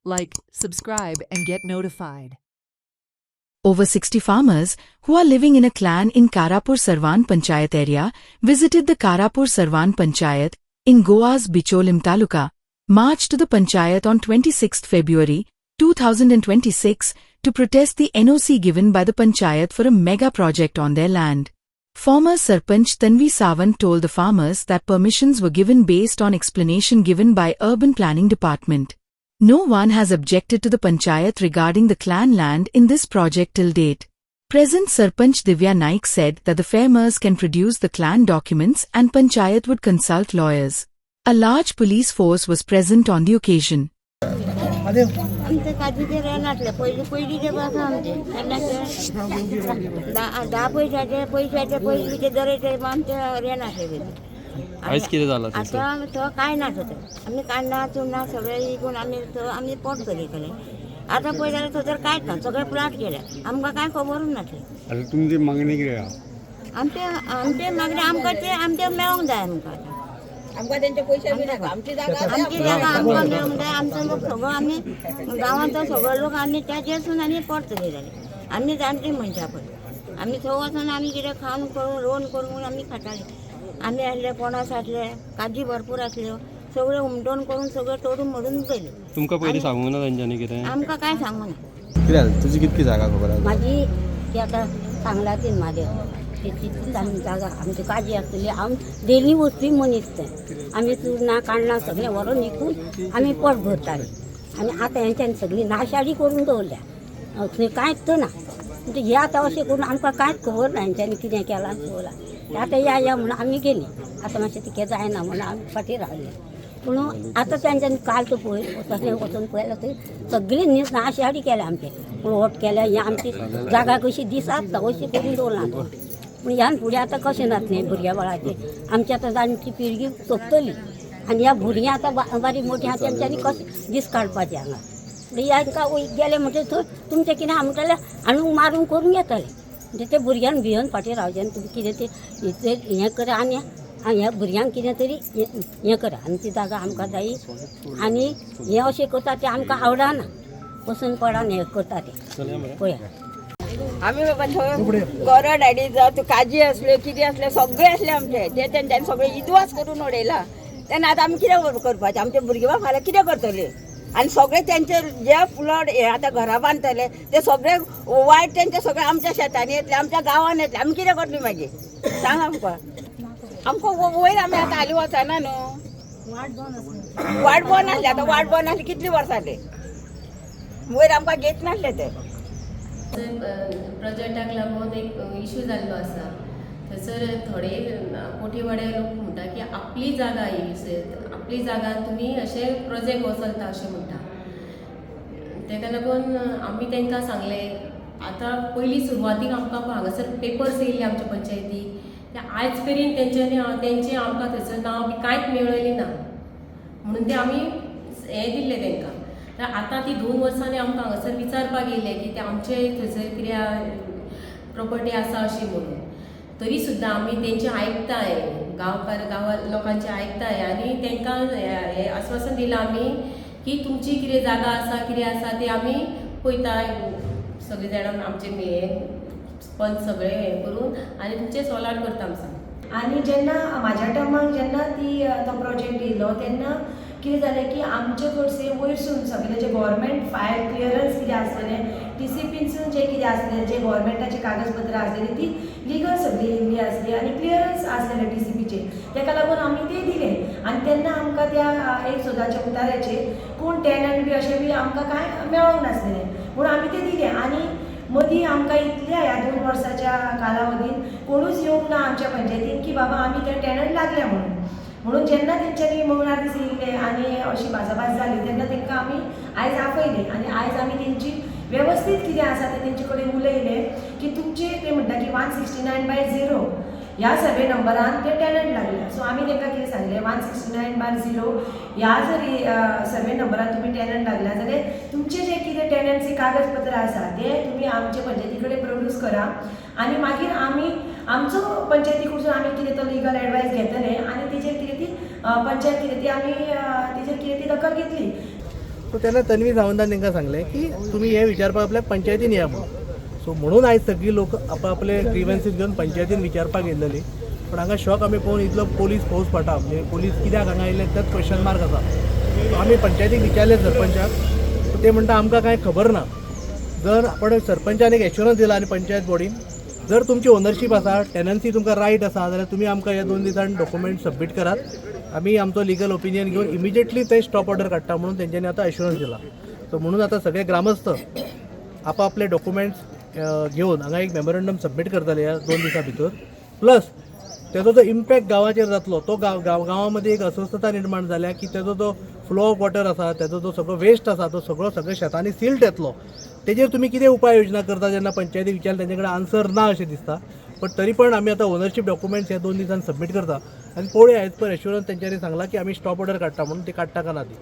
like, subscribe, and get notified. Over 60 farmers, who are living in a clan in Karapur Sarwan Panchayat area, visited the Karapur Sarwan Panchayat, in Goa's Bicholim Taluka, marched to the Panchayat on 26 February 2026 to protest the NOC given by the Panchayat for a mega project on their land. Former Sarpanch Tanvi Sawant told the farmers that permissions were given based on explanation given by Urban Planning Department. No one has objected to the Panchayat regarding the clan land in this project till date. Present Sarpanch Divya Naik said that the farmers can produce the clan documents and Panchayat would consult lawyers. A large police force was present on the occasion. आमचे काजूचे रेनातले पयलींचे बस आमचे दहा पयलींचे दरेचे आमचे रेनातले आयज कितें जालां आतां तो कांय ना थंय आमी कांडा चुन्ना सगळें विकून आमी पोट चलयतले आतां पळय जाल्यार थंय कांयच ना सगळे प्लाट केले आमकां कांय खबरूच नासलें. आतां तुमची मागणी कितें आहा? आमचे मागणी आमचे मेळोंक जाय आमकां तेंचे पयशे बी नाका आमची जागा आमकां मेळोंक जाय आमचो लोक सगळो आमी गांवांचो सगळो लोक आमी त्याचेरसून आमी पोट चलयताले आमी जाणटी मनशां पळय आमी थंय वचून आमी कितें खावन करून रोवन करून आमी खाताले आमी आसले पणस आसले काजी भरपूर आसल्यो सगळें हुमटोन करून सगळें तोडून मोडून पयलें. तुमकां पयलीं सांगूंक ना तेंच्यांनी कितें? आमकां कांय सांगूं ना. कितें जालें? तुजी कितकी जागा खबर आसा? म्हाजी ती आतां सांगलातीन म्हादेव तेची जागा आमची काजी आसतली हांव डेली वस्ती मनीस तें आमी चुरना काणना सगळें व्हरोन विकून आमी पोट भरतालीं आनी आतां हेंच्यांनी सगळी नाशाडी करून दवरल्या थंय कांयच ना म्हणजे हे आतां अशें करून आमकां कांयच खबर ना हेंच्यांनी कितें केलां शिवलां आतां या म्हणून आमी गेलीं आतां मातशें तिकें जायना म्हणून आमी फाटीं रावले पूण आतां तेंच्यांनी काल तो पळय तसलें वचून पळयलें थंय सगळी नाशाडी केल्या आमचे पूण वोट केल्या ही आमची जागा कशी दीस आसता अशी करून दवरला पूण ह्यान फुडें आतां कशें जातलें भुरग्या बाळाचें आमची आतां जाणटी पिळगी सोंपतली आनी ह्या भुरग्यां आतां बारीक मोठी आहा तेंच्यांनी कशें दीस काडपाचें हांगा हांकां गेले म्हणजे थंय तुमचें कितें आहा म्हणटालें हाडून मारून करून येतालें म्हणजे ते भुरग्यांक भिवन फाटीं रावचें आनी तुमी कितें तें हें करा आनी ह्या भुरग्यांक कितें तरी हें करा आनी ती जागा आमकां जायी आनी हें अशें करता तें आमकां आवडना वचून पडान हें करता तें पळया. आमी बाबा थंय गरो डायडी जावं काजी असल्यो कितें असलें सगळें असलें आमचें तें तेंच्यांनी सगळें इदवास करून उडयला तेन्ना आतां आमी कितें करपाचें आमचे भुरगे बाबा फाल्यां कितें करतले आनी सगळे तेंचे जे प्लॉट हे आतां घरा बांदतले ते सगळे वायट तेंचे सगळे आमच्या शेतांनी येतले आमच्या गांवांत येतले आमी कितें करतलीं मागीर सांग आमकां वयर आमी आतां हाली वचना न्हू वाट बंद आसली आतां वाट बंद आसली कितलीं वर्सां जाली वयर आमकां घेत नासले ते प्रोजेक्टाक लागून एक इश्यू जाल्लो आसा थंयसर थोडे कोठीवाडे लोक म्हणटा की आपली जागा ही आपली जागा तुमी अशें प्रोजेक्ट वचलता अशें म्हणटा ताका लागून आमी तांकां सांगलें आतां पयलीं सुरवातीक आमकां हांगासर पेपर्स येयल्ले आमच्या पंचायतीक ते आयज मेरेन तेंचें आमकां थंयसर नांव बी कांयच मेळयलें ना म्हणून ते आमी हें दिल्लें तांकां तर आतां ती 2 वर्सांनी आमकां हांगासर विचारपाक येयलें की ते आमचे थंयसर कितें प्रॉपर्टी आसा अशी म्हणून तरी सुद्दां आमी तेंचें आयकताय गांवा लोकांचें आयकताय आनी तांकां हें आश्वासन दिलां आमी की तुमची कितें जागा आसा कितें आसा ते आमी पळयताय सगळे जाणां आमचे हें पंच सगळे हें करून आनी तुमचें सॉल्व आउट करता आमी सांग. आनी जेन्ना म्हाज्या टायमाक जेन्ना तो प्रोजेक्ट येयलो तेन्ना कितें जालें की आमचे कडचे वयरसून सगळें जे गव्हर्मेंट फायल क्लियरन्स कितें आसलेलें TCPसून जें कितें आसलें जे गव्हर्मेंटाची कागजपत्रां आसलेलीं ती लिगल सगळी येयल्ली आसली आनी क्लियरन्स आसलेले TCPचे ताका लागून आमी ते दिलें आनी तेन्ना आमकां त्या एक सुदाच्या उतार्याचेर कोण टॅनंट बी अशें बी आमकां कांय मेळोंक नासलेलें पूण आमी ते दिलें आनी मदीं आमकां इतल्या ह्या 2 वर्साच्या कालावधीन कोणूच येवंक ना आमच्या पंचायतीन की बाबा आमी ते टॅनंट लागल्या म्हणून जेन्ना तेंच्यांनी मंगळार दीस येयले आनी अशी भासाभास जाली तेन्ना तांकां आमी आयज आपयलें आनी आयज आमी तेंची वेवस्थीत कितें आसा तें तेंचे कडेन उलयलें की तुमचे ते म्हणटा की 169/0 ह्या सर्वे नंबरान ते टॅनंट लागल्या सो आमी तांकां कितें सांगलें 169/0 ह्या जर सर्वे नंबरान तुमी टॅनंट लागल्या जाल्यार तुमचे जे कितें टॅनंटचे कागजपत्र आसा ते तुमी आमचे पंचायती कडेन प्रोड्यूस करा आनी मागीर आमी आमचो पंचायती कडसून आमी कितें तो लिगल एडवायस घेतले आनी तेजेर कितें ती पंचायत कितें ती आमी तेजेर कितें ती दखल घेतली सो तेन्ना तन्वी सावंतान तांकां सांगलें की तुमी हे विचारपाक आपल्या पंचायतीन या म्हणून. सो म्हणून आयज सगळीं लोक आपले ग्रीवन्सीस घेवन पंचायतीन विचारपाक येयलेली. पण हांगा शॉक आमी पळोवन इतलो पोलीस फौज पडटा म्हणजे पोलीस कित्याक हांगा येयले त्याच क्वेश्चन मार्क आसा. सो आमी पंचायतीक विचारले सरपंचाक, सो ते म्हणटा आमकां कांय खबर ना. जर आपण सरपंचान एक एश्युरन्स दिला आनी पंचायत बॉडीन जर तुमची ओनरशीप आसा, टेनन्सी तुमकां रायट आसा जाल्यार तुमी आमकां ह्या 2 दिसान डॉक्युमेंट सबमीट करात. आमी आमचो लिगल ओपिनियन घेवन इमिजिएटली ते स्टॉप ऑर्डर काडटा म्हणून तेंच्यांनी आतां एश्युरन्स दिला. सो म्हणून आतां सगळे ग्रामस्थ आपले डॉक्युमेंट्स घेवन हांगा एक मेमोरंडम सबमीट करतले ह्या 2 दिसां भितर. प्लस तेजो जो इम्पॅक्ट गांवाचेर जातलो तो गांवा मदीं एक अस्वस्थता निर्माण जाल्या की तेजो जो फ्लो ऑफ वॉटर आसा, तेजो जो सगळो वेस्ट आसा तो सगळे शेतांनी सिल्ट येतलो. तेजेर तुमी कितें उपाय योजना करता जेन्ना पंचायती विचारले तेंचे कडेन आन्सर ना अशें दिसता. बट तरी पण आमी आतां ओनरशीप डॉक्युमेंट्स ह्या 2 दिसान सबमीट करता आनी पळोवया एज पर एश्युरन्स तेंच्यांनी सांगला की आमी स्टॉप ऑर्डर काडटा म्हणून ती काडटा काय ना ती.